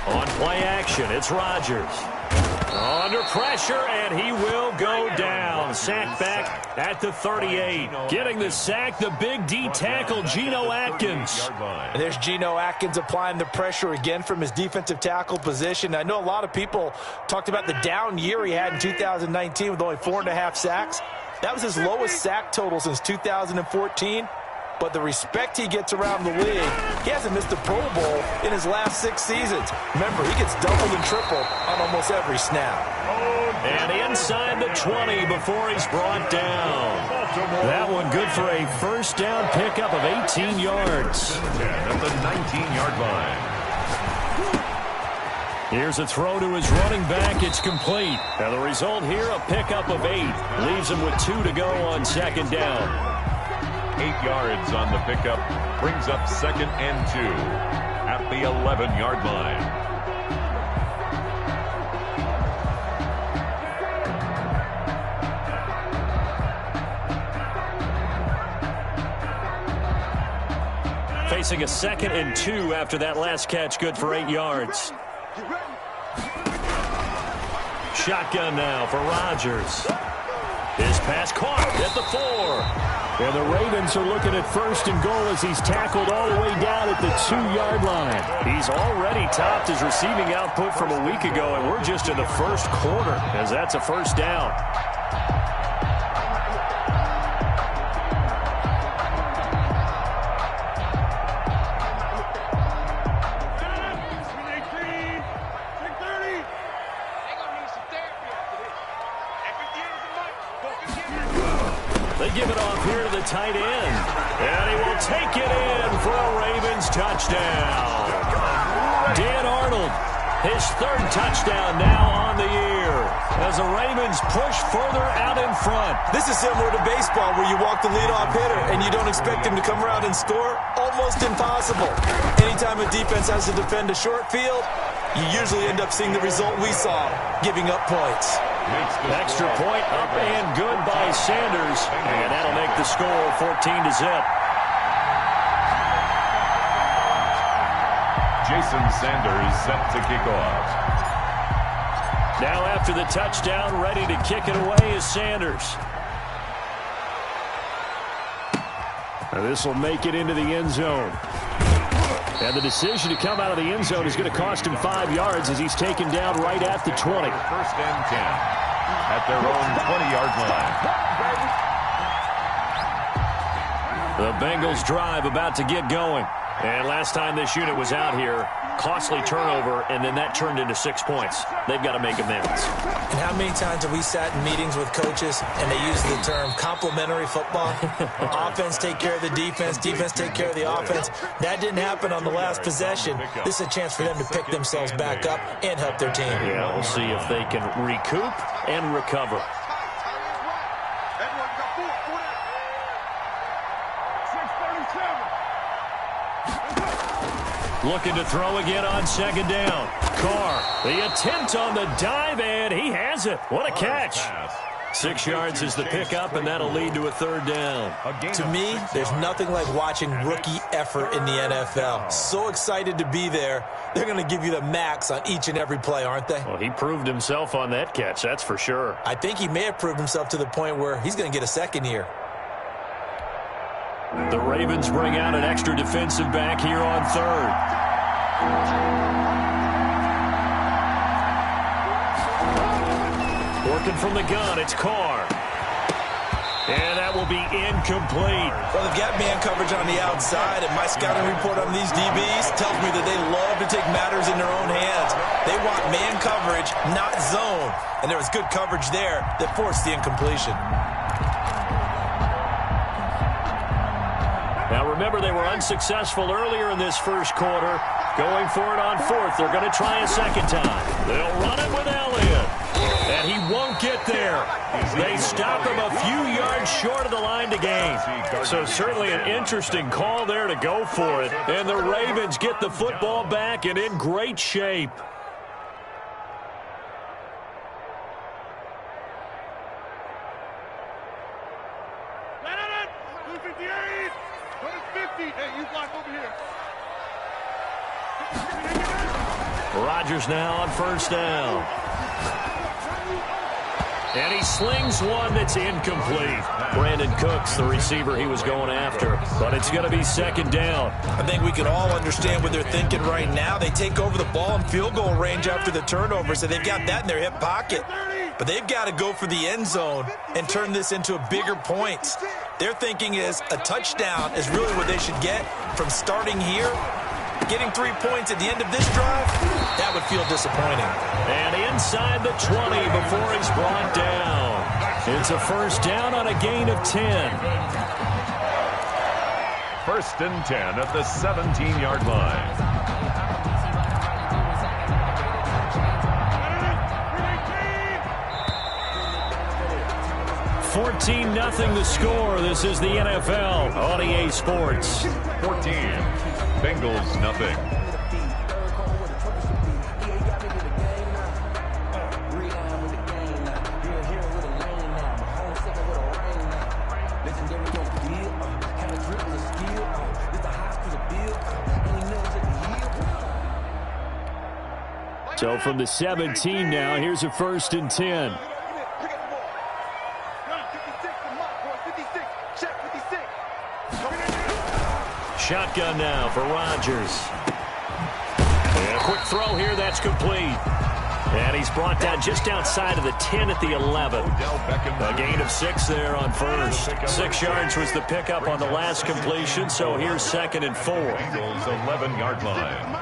On play action, it's Rodgers. Under pressure, and he will go down. Sack back at the 38. Getting the sack, the big D tackle, Geno Atkins. And there's Geno Atkins applying the pressure again from his defensive tackle position. I know a lot of people talked about the down year he had in 2019 with only 4.5 sacks. That was his lowest sack total since 2014. But the respect he gets around the league, he hasn't missed a Pro Bowl in his last 6 seasons. Remember, he gets doubled and tripled on almost every snap. And inside the 20 before he's brought down. That one good for a first down pickup of 18 yards. At the 19-yard line. Here's a throw to his running back. It's complete. Now the result here, a pickup of 8. Leaves him with 2 to go on second down. 8 yards on the pickup. Brings up 2nd and 2 at the 11-yard line. Facing a 2nd and 2 after that last catch, good for 8 yards. Shotgun now for Rodgers. His pass caught at the 4. And the Ravens are looking at 1st and goal as he's tackled all the way down at the 2-yard line. He's already topped his receiving output from a week ago, and we're just in the first quarter as that's a first down. They give it off here to the tight end. And he will take it in for a Ravens touchdown. Dan Arnold, his 3rd touchdown now on the year. As the Ravens push further out in front. This is similar to baseball where you walk the leadoff hitter and you don't expect him to come around and score. Almost impossible. Anytime a defense has to defend a short field, you usually end up seeing the result we saw, giving up points. Extra point up and good by Sanders. And that'll make the score 14-0. Jason Sanders set to kick off. Now after the touchdown, ready to kick it away is Sanders. Now this will make it into the end zone. And the decision to come out of the end zone is going to cost him 5 yards as he's taken down right at the 20. 1st and 10 at their own 20-yard line. The Bengals drive about to get going. And last time this unit was out here, costly turnover, and then that turned into 6 points. They've got to make amends. And how many times have we sat in meetings with coaches and they use the term complementary football? Offense take care of the defense, defense take care of the offense. That didn't happen on the last possession. This is a chance for them to pick themselves back up and help their team. Yeah, we'll see if they can recoup and recover. Looking to throw again on second down. Carr, the attempt on the dive, and he has it. What a catch. 6 yards is the pickup, and that'll lead to a 3rd down. To me, there's nothing like watching rookie effort in the NFL. So excited to be there. They're going to give you the max on each and every play, aren't they? Well, he proved himself on that catch, that's for sure. I think he may have proved himself to the point where he's going to get a 2nd year. The Ravens bring out an extra defensive back here on 3rd. Working from the gun, it's Carr. And that will be incomplete. Well, they've got man coverage on the outside, and my scouting report on these DBs tells me that they love to take matters in their own hands. They want man coverage, not zone. And there was good coverage there that forced the incompletion. Now, remember, they were unsuccessful earlier in this first quarter. Going for it on 4th. They're going to try a 2nd time. They'll run it with Elliott. And he won't get there. They stop him a few yards short of the line to gain. So certainly an interesting call there to go for it. And the Ravens get the football back and in great shape. Rodgers now on first down. And he slings one that's incomplete. Brandon Cooks, the receiver he was going after. But it's going to be second down. I think we can all understand what they're thinking right now. They take over the ball in field goal range after the turnover, so they've got that in their hip pocket. But they've got to go for the end zone and turn this into a bigger points. Their thinking is a touchdown is really what they should get from starting here. Getting 3 points at the end of this drive, that would feel disappointing. And inside the 20 before he's brought down. It's a first down on a gain of 10. First and 10 at the 17-yard line. $14-0 the score. This is the NFL on EA Sports. 14. Bengals nothing. So from the 17 now, here's a first and 10. Shotgun now for Rodgers. And a quick throw here, that's complete. And he's brought down just outside of the 10 at the 11. A gain of 6 there on first. 6 yards was the pickup on the last completion, so here's second and 4. Bengals 11-yard line.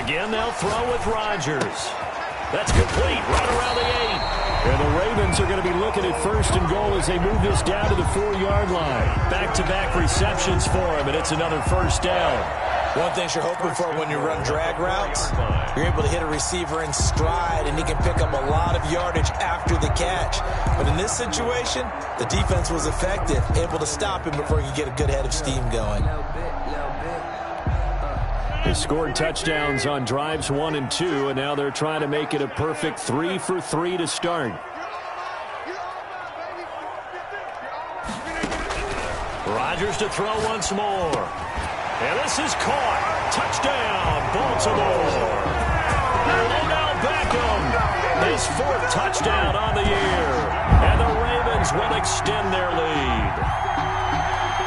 Again, they'll throw with Rodgers. That's complete, right around the 8. And the Ravens are going to be looking at first and goal as they move this down to the 4-yard line. Back-to-back receptions for him, and it's another first down. One thing you're hoping for when you run drag routes, you're able to hit a receiver in stride, and he can pick up a lot of yardage after the catch. But in this situation, the defense was effective, able to stop him before he could get a good head of steam going. They scored touchdowns on drives 1 and 2, and now they're trying to make it a perfect 3 for 3 to start. Rodgers to throw once more. And this is caught. Touchdown, Baltimore. Odell Beckham, his 4th touchdown on the year. And the Ravens will extend their lead.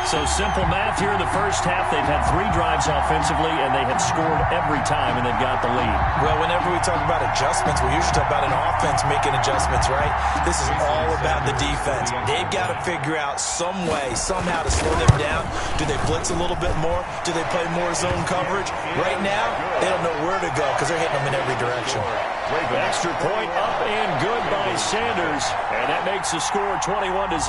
So simple math here in the first half. They've had 3 drives offensively, and they have scored every time, and they've got the lead. Well, whenever we talk about adjustments, we usually talk about an offense making adjustments, right? This is all about the defense. They've got to figure out some way, somehow to slow them down. Do they blitz a little bit more? Do they play more zone coverage? Right now, they don't know where to go because they're hitting them in every direction. Extra point up and good by Sanders, and that makes the score 21-0.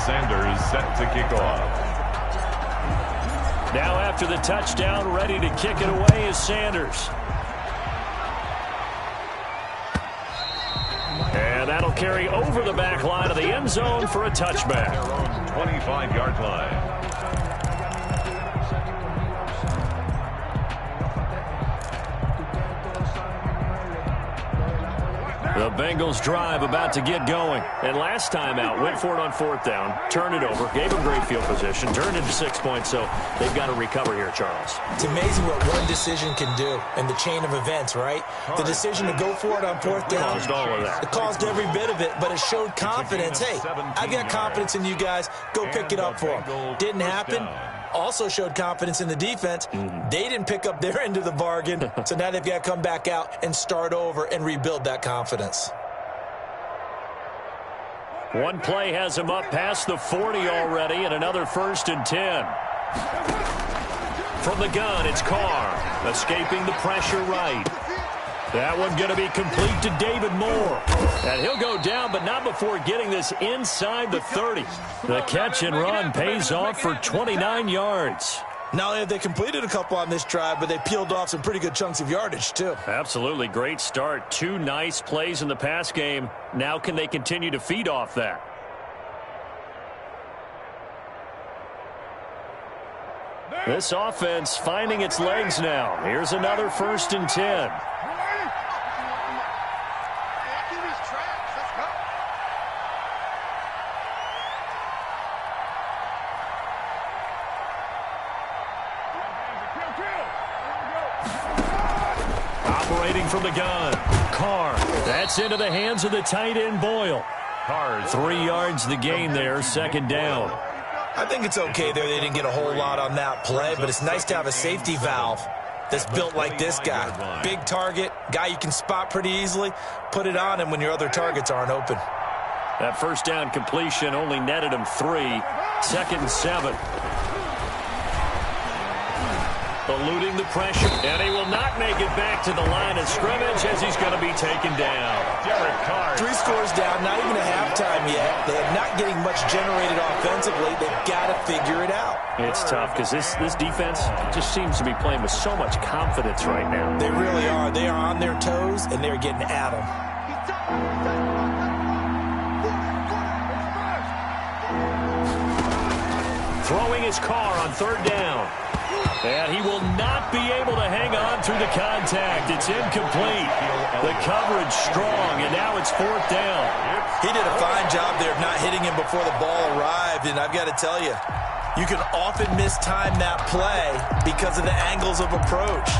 Sanders set to kick off. Now after the touchdown, ready to kick it away is Sanders. And that'll carry over the back line of the end zone for a touchback. 25-yard line. The Bengals drive about to get going. And last time out, went for it on 4th down, turned it over, gave them great field position, turned into 6 points, so they've got to recover here, Charles. It's amazing what one decision can do in the chain of events, right? The decision to go for it on 4th down. Caused all of that. It caused every bit of it, but it showed confidence. Hey, I've got confidence in you guys. Go pick it up for them. Didn't happen. Also showed confidence in the defense. They didn't pick up their end of the bargain, so now they've got to come back out and start over and rebuild that confidence. One play has him up past the 40 already, and another first and 10. From the gun, it's Carr, escaping the pressure right. That one going to be complete to David Moore. And he'll go down, but not before getting this inside the 30. The catch and run pays off for 29 yards. Not only have they completed a couple on this drive, but they peeled off some pretty good chunks of yardage, too. Absolutely. Great start. 2 nice plays in the pass game. Now can they continue to feed off that? This offense finding its legs now. Here's another 1st and 10. Operating from the gun. Carr. That's into the hands of the tight end Boyle. Carr, 3 yards the gain there, 2nd down. I think it's okay there. They didn't get a whole lot on that play, but it's nice to have a safety valve that's built like this guy. Big target, guy you can spot pretty easily. Put it on him when your other targets aren't open. That 1st down completion only netted him 3. 2nd and 7. Eluding the pressure, and he will not make it back to the line of scrimmage as he's going to be taken down. Derek Carr. 3 scores down, not even a halftime yet. They're not getting much generated offensively. They've got to figure it out. It's tough because this defense just seems to be playing with so much confidence right now. They really are. They are on their toes, and they're getting at them. Throwing his car on 3rd down. And he will not be able to hang on through the contact. It's incomplete. The coverage strong, and now it's 4th down. He did a fine job there of not hitting him before the ball arrived, and I've got to tell you, you can often mistime that play because of the angles of approach.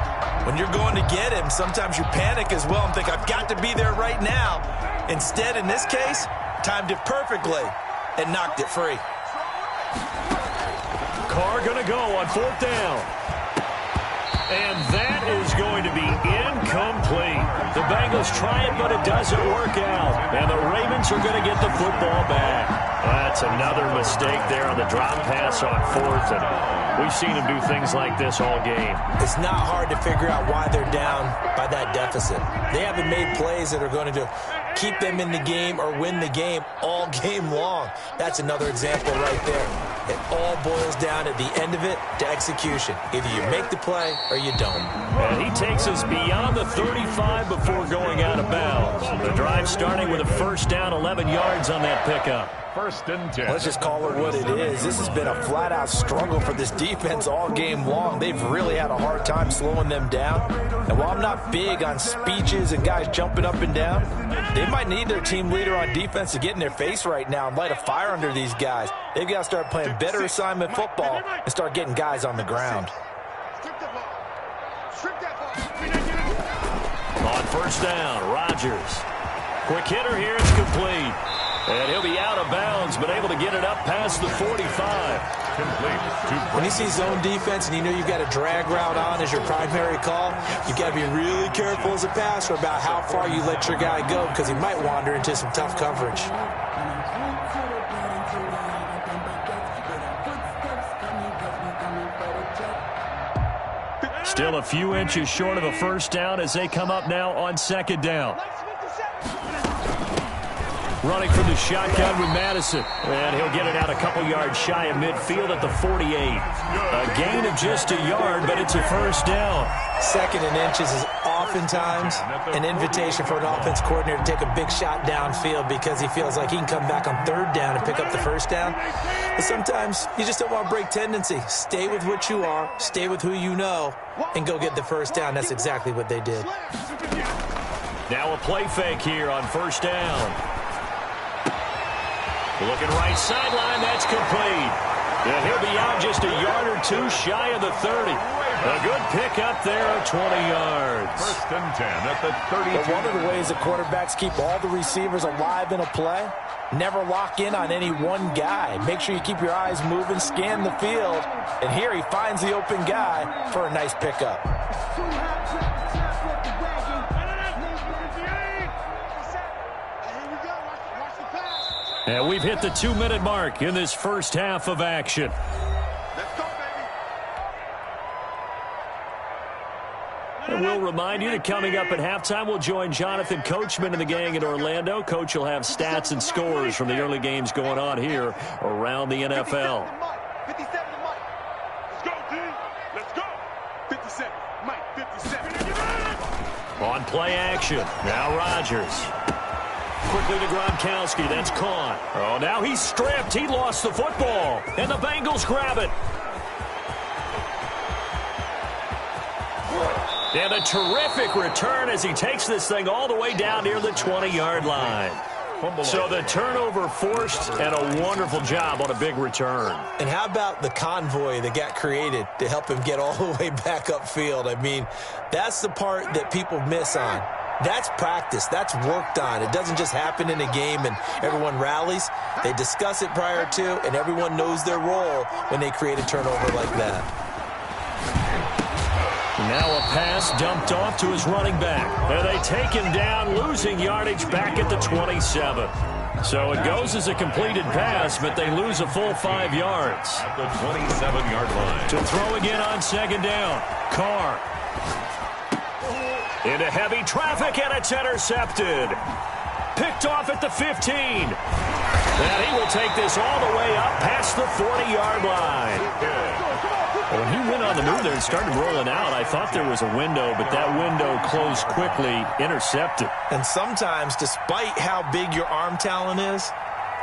When you're going to get him, sometimes you panic as well and think, I've got to be there right now. Instead, in this case, timed it perfectly and knocked it free. Carr going to go on 4th down. And that is going to be incomplete. The Bengals try it, but it doesn't work out. And the Ravens are going to get the football back. That's another mistake there on the drop pass on 4th. And we've seen him do things like this all game. It's not hard to figure out why they're down by that deficit. They haven't made plays that are going to keep them in the game or win the game all game long. That's another example right there. It all boils down at the end of it to execution. Either you make the play or you don't. And he takes us beyond the 35 before going out of bounds. The drive starting with a 1st down, 11 yards on that pickup. 1st and 10. Let's just call it what it is. This has been a flat-out struggle for this defense all game long. They've really had a hard time slowing them down. And while I'm not big on speeches and guys jumping up and down, they might need their team leader on defense to get in their face right now and light a fire under these guys. They've got to start playing better assignment football and start getting guys on the ground. On 1st down, Rodgers. Quick hitter here, it's complete. And he'll be out of bounds, but able to get it up past the 45. Complete. When you see zone defense and you know you've got a drag route on as your primary call, you've got to be really careful as a passer about how far you let your guy go because he might wander into some tough coverage. Still a few inches short of a 1st down as they come up now on 2nd down. Running from the shotgun with Madison. And he'll get it out a couple yards shy of midfield at the 48. A gain of just a yard, but it's a 1st down. 2nd and inches is oftentimes an invitation for an offense coordinator to take a big shot downfield because he feels like he can come back on 3rd down and pick up the 1st down. But sometimes you just don't want to break tendency. Stay with what you are, stay with who you know, and go get the 1st down. That's exactly what they did. Now a play fake here on 1st down. Looking right sideline, that's complete. And he'll be out just a yard or 2 shy of the 30. A good pickup there, 20 yards. 1st and 10 at the 32. But one of the ways that quarterbacks keep all the receivers alive in a play, never lock in on any one guy. Make sure you keep your eyes moving, scan the field. And here he finds the open guy for a nice pickup. And we've hit the 2-minute mark in this 1st half of action. Let's go, baby. And we'll remind you that coming up at halftime, we'll join Jonathan Coachman and the gang in Orlando. Coach will have stats and scores from the early games going on here around the NFL. 57 to Mike. Let's go, D. Let's go. 57. Mike, 57. On play action. Now Rodgers. Quickly to Gronkowski. That's caught. Oh, now he's stripped. He lost the football. And the Bengals grab it. And a terrific return as he takes this thing all the way down near the 20-yard line. So the turnover forced and a wonderful job on a big return. And how about the convoy that got created to help him get all the way back upfield? I mean, that's the part that people miss on. That's practice. That's worked on. It doesn't just happen in a game and everyone rallies. They discuss it prior to, and everyone knows their role when they create a turnover like that. Now a pass dumped off to his running back. And they take him down, losing yardage back at the 27. So it goes as a completed pass, but they lose a full 5 yards. At the 27-yard line. To throw again on second down. Carr. Into heavy traffic, and it's intercepted. Picked off at the 15. And he will take this all the way up past the 40-yard line. When he went on the move there and started rolling out, I thought there was a window, but that window closed quickly, intercepted. And sometimes, despite how big your arm talent is,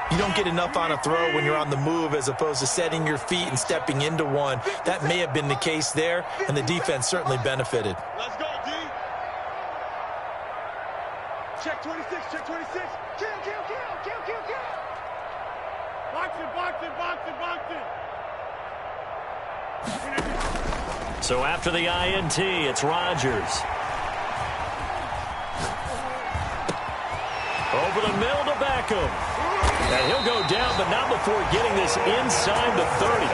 you don't get enough on a throw when you're on the move as opposed to setting your feet and stepping into one. That may have been the case there, and the defense certainly benefited. Let's go, D. Check 26, check 26. Kill, kill, kill, kill, kill, kill. Box it, box it, box it, box it. So after the INT, it's Rodgers. Over the middle to Beckham. And he'll go down, but not before getting this inside the 30.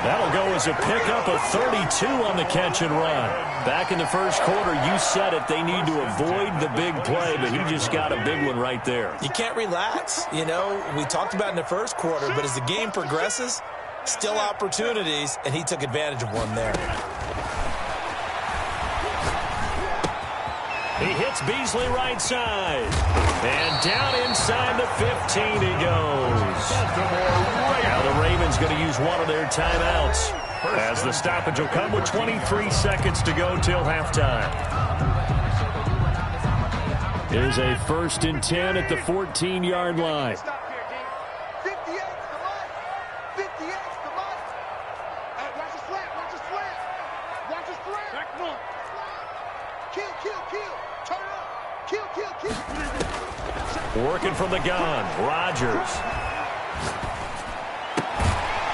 That'll go as a pickup of 32 on the catch and run. Back in the first quarter, you said it, they need to avoid the big play, but he just got a big one right there. You can't relax. You know, we talked about in the first quarter, but as the game progresses, still opportunities, and he took advantage of one there. He hits Beasley right side. And down inside the 15 he goes. Now the Ravens going to use one of their timeouts as the stoppage will come with 23 seconds to go till halftime. Here's a 1st and 10 at the 14-yard line. Working from the gun, Rodgers.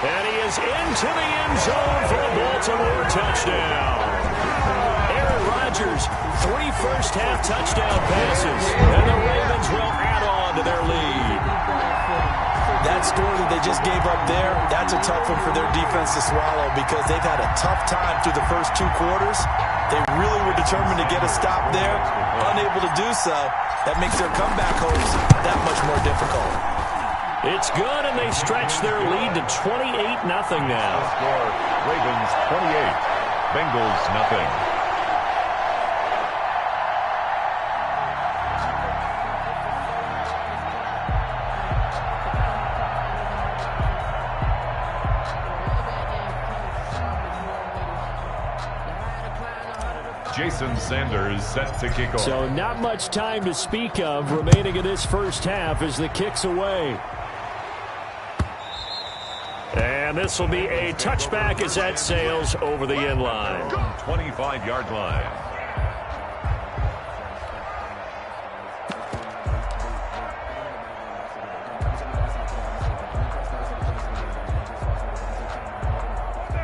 And he is into the end zone for a Baltimore touchdown. Aaron Rodgers, 3 first-half touchdown passes, and the Ravens will add on to their lead. That score that they just gave up there, that's a tough one for their defense to swallow because they've had a tough time through the first 2 quarters. They really were determined to get a stop there, unable to do so. That makes their comeback hopes that much more difficult. It's good, and they stretch their lead to 28-0 now. Score, Ravens 28, Bengals nothing. Jason Sanders set to kick off. So not much time to speak of remaining in this first half as the kick's away. And this will be a touchback as that sails over the end line. 25-yard line.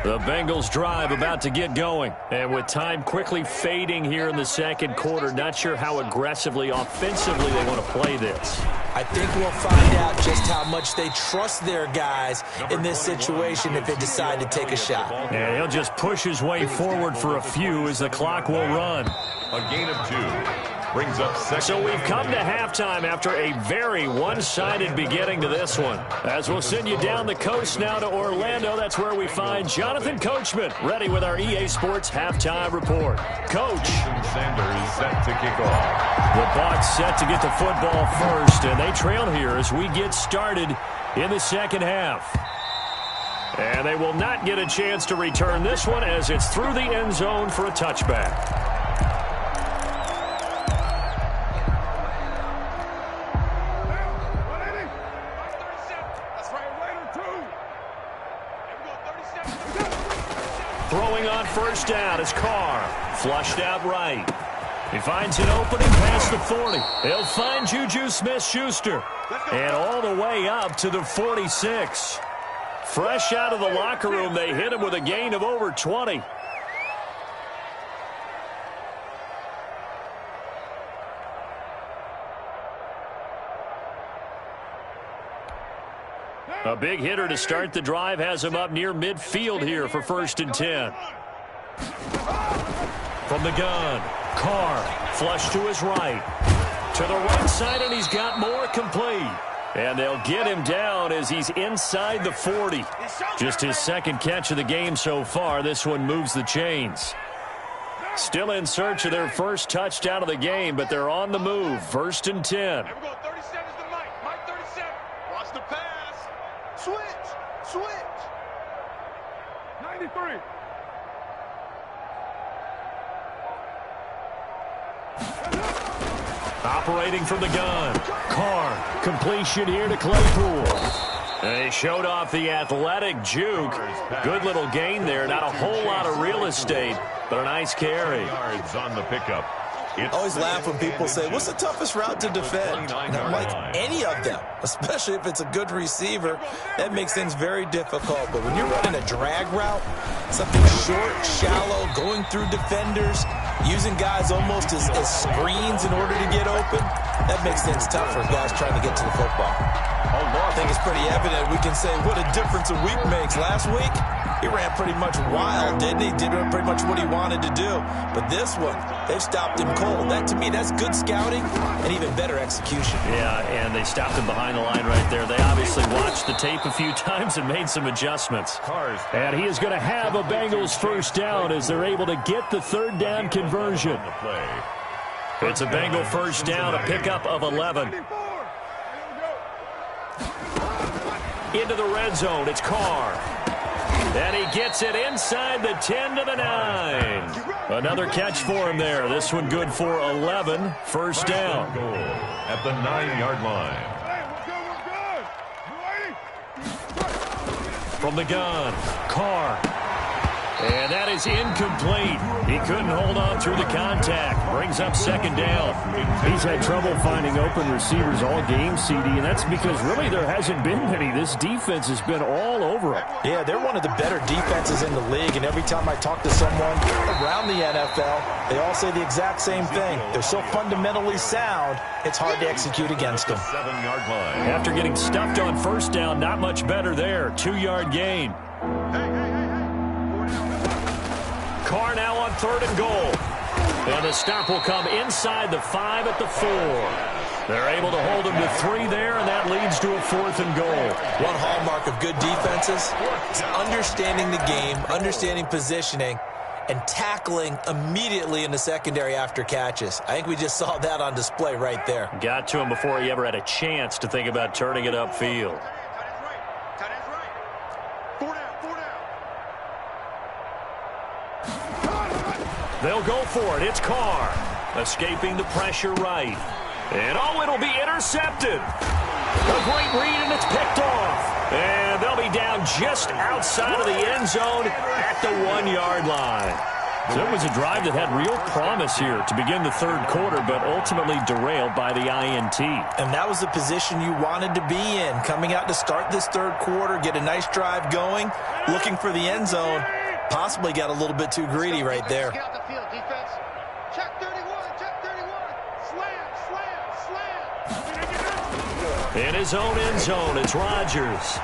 The Bengals drive about to get going. And with time quickly fading here in the second quarter, not sure how aggressively, offensively they want to play this. I think we'll find out just how much they trust their guys in this situation if they decide to take a shot. And he'll just push his way forward for a few as the clock will run. A gain of 2. Brings up second. So we've come to halftime after a very one-sided beginning to this one. As we'll send you down the coast now to Orlando, that's where we find Jonathan Coachman ready with our EA Sports Halftime Report. Coach. Jason Sanders set to kick off. The Bucs set to get the football first, and they trail here as we get started in the second half. And they will not get a chance to return this one as it's through the end zone for a touchback. Throwing on first down is Carr. Flushed out right. He finds an opening past the 40. He'll find Juju Smith-Schuster. And all the way up to the 46. Fresh out of the locker room, they hit him with a gain of over 20. A big hitter to start the drive has him up near midfield here for 1st and 10. From the gun, Carr, flush to his right. To the right side, and he's got more complete. And they'll get him down as he's inside the 40. Just his second catch of the game so far. This one moves the chains. Still in search of their first touchdown of the game, but they're on the move. 1st and 10. Here we go, 37's the Mike. Mike 37. Watch the pass. Switch. 93. Operating from the gun. Carr, completion here to Claypool. And he showed off the athletic juke. Good little gain there. Not a whole lot of real estate, but a nice carry. Yards on the pickup. I always laugh when people say, what's the toughest route to defend? And I'm like, any of them, especially if it's a good receiver. That makes things very difficult. But when you're running a drag route, something short, shallow, going through defenders, using guys almost as screens in order to get open, that makes things tough for guys trying to get to the football. I think it's pretty evident. We can say what a difference a week makes. Last week, he ran pretty much wild, didn't he? Did pretty much what he wanted to do. But this one, they've stopped him cold. That, to me, that's good scouting and even better execution. Yeah, and they stopped him behind the line right there. They obviously watched the tape a few times and made some adjustments. And he is going to have a Bengals first down as they're able to get the 3rd down conversion. It's a Bengal first down, a pickup of 11. Into the red zone, it's Carr. And he gets it inside the 10 to the 9. Another catch for him there. This one good for 11. 1st down. At the 9-yard line. From the gun, Carr. And that is incomplete. He couldn't hold on through the contact. Brings up 2nd down. He's had trouble finding open receivers all game, CD, and that's because really there hasn't been many. This defense has been all over him. Yeah, they're one of the better defenses in the league, and every time I talk to someone around the NFL, they all say the exact same thing. They're so fundamentally sound, it's hard to execute against them. 7-yard line. After getting stuffed on 1st down, not much better there. 2-yard gain. Carr now on 3rd and goal. And the stop will come inside the 5 at the 4. They're able to hold him to 3 there, and that leads to a 4th and goal. One hallmark of good defenses is understanding the game, understanding positioning, and tackling immediately in the secondary after catches. I think we just saw that on display right there. Got to him before he ever had a chance to think about turning it upfield. They'll go for it. It's Carr. Escaping the pressure right. And, oh, it'll be intercepted. A great read, and it's picked off. And they'll be down just outside of the end zone at the 1-yard line. So it was a drive that had real promise here to begin the 3rd quarter, but ultimately derailed by the INT. And that was the position you wanted to be in, coming out to start this 3rd quarter, get a nice drive going, looking for the end zone. Possibly got a little bit too greedy right there. Get out the field, defense. Check 31, check 31. Slam. In his own end zone, it's Rodgers.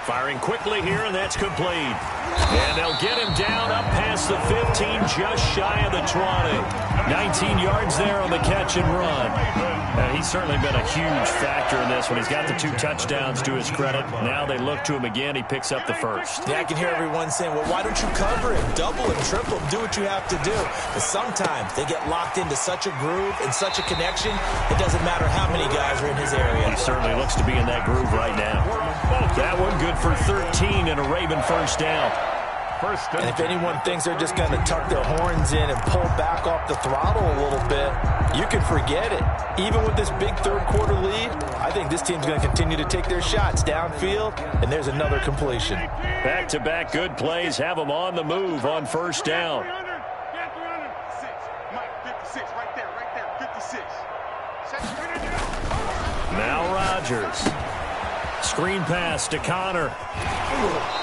Firing quickly here, and that's complete. And they'll get him down up past the 15, just shy of the 20. 19 yards there on the catch and run. He's certainly been a huge factor in this one. He's got the 2 touchdowns to his credit. Now they look to him again. He picks up the 1st. Yeah, I can hear everyone saying, well, why don't you cover him, double him, triple him, do what you have to do. But sometimes they get locked into such a groove and such a connection, it doesn't matter how many guys are in his area. He certainly looks to be in that groove right now. That one good for 13 and a Raven first down. And if anyone thinks they're just going to tuck their horns in and pull back off the throttle a little bit, you can forget it. Even with this big 3rd quarter lead, I think this team's going to continue to take their shots downfield, and there's another completion. Back-to-back good plays have them on the move on 1st down. Rodgers. Screen pass to Connor.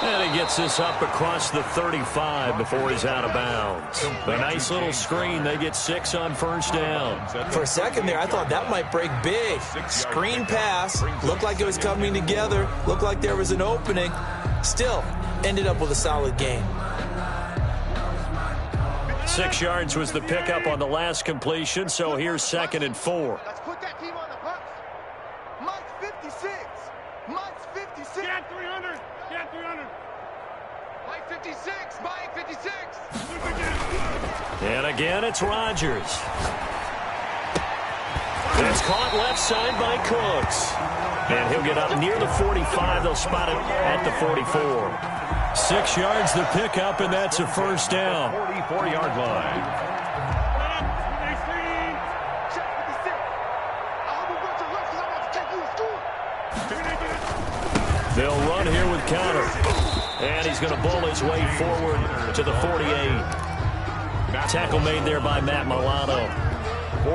And he gets this up across the 35 before he's out of bounds. A nice little screen. They get 6 on first down. For a second there, I thought that might break big. Screen pass. Looked like it was coming together. Looked like there was an opening. Still, ended up with a solid gain. 6 yards was the pickup on the last completion, so here's 2nd and 4. Let's put that team on the bus. Mike's 56. Mike's 56. Get 300. Get 300. Mike 56. Mike 56. And again, it's Rodgers. It's caught left side by Cooks. And he'll get up near the 45. They'll spot it at the 44. 6 yards the pickup, and that's a first down. 44-yard line. They'll run here with Connor. And he's going to bull his way forward to the 48. Tackle made there by Matt Milano.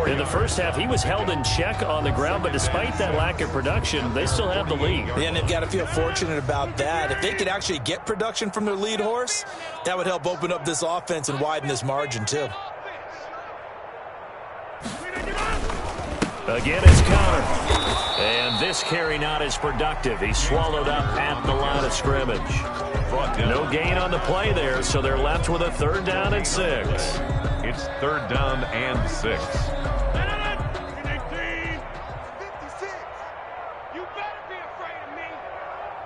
In the first half, he was held in check on the ground, but despite that lack of production, they still have the lead. Yeah, and they've got to feel fortunate about that. If they could actually get production from their lead horse, that would help open up this offense and widen this margin, too. Again, it's Connor. And this carry not as productive. He's swallowed up at the line of scrimmage. No gain on the play there, so they're left with a 3rd down and 6. It's 3rd down and 6. 56. You better be afraid of me.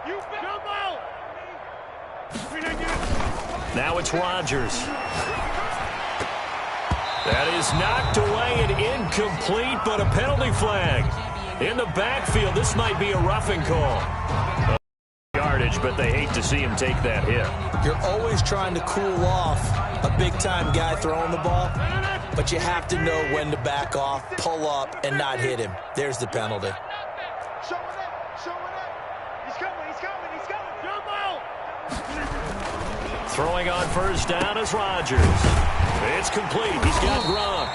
You better jump out. Now it's Rodgers. That is knocked away and incomplete, but a penalty flag. In the backfield, this might be a roughing call. Yardage, but they hate to see him take that hit. You're always trying to cool off a big-time guy throwing the ball, but you have to know when to back off, pull up, and not hit him. There's the penalty. Show it up. Show it up. He's coming. He's coming. He's coming. Jump out. Throwing on first down is Rodgers. It's complete. He's got Gronk.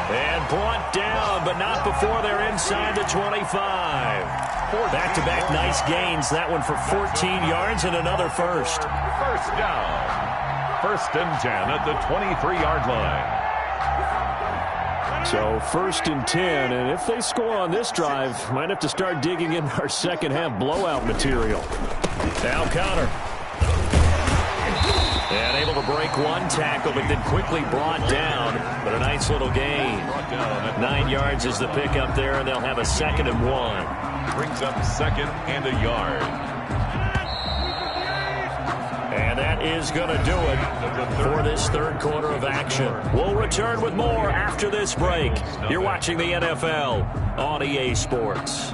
And brought down, but not before they're inside the 25. Back-to-back nice gains. That one for 14 yards and another first. First down. 1st and 10 at the 23-yard line. So 1st and 10, and if they score on this drive, might have to start digging in our second half blowout material. Now Connor. And able to break one tackle, but then quickly brought down. But a nice little gain. 9 yards is the pickup there, and they'll have a 2nd and 1. Brings up 2nd and a yard. And that is going to do it for this 3rd quarter of action. We'll return with more after this break. You're watching the NFL on EA Sports.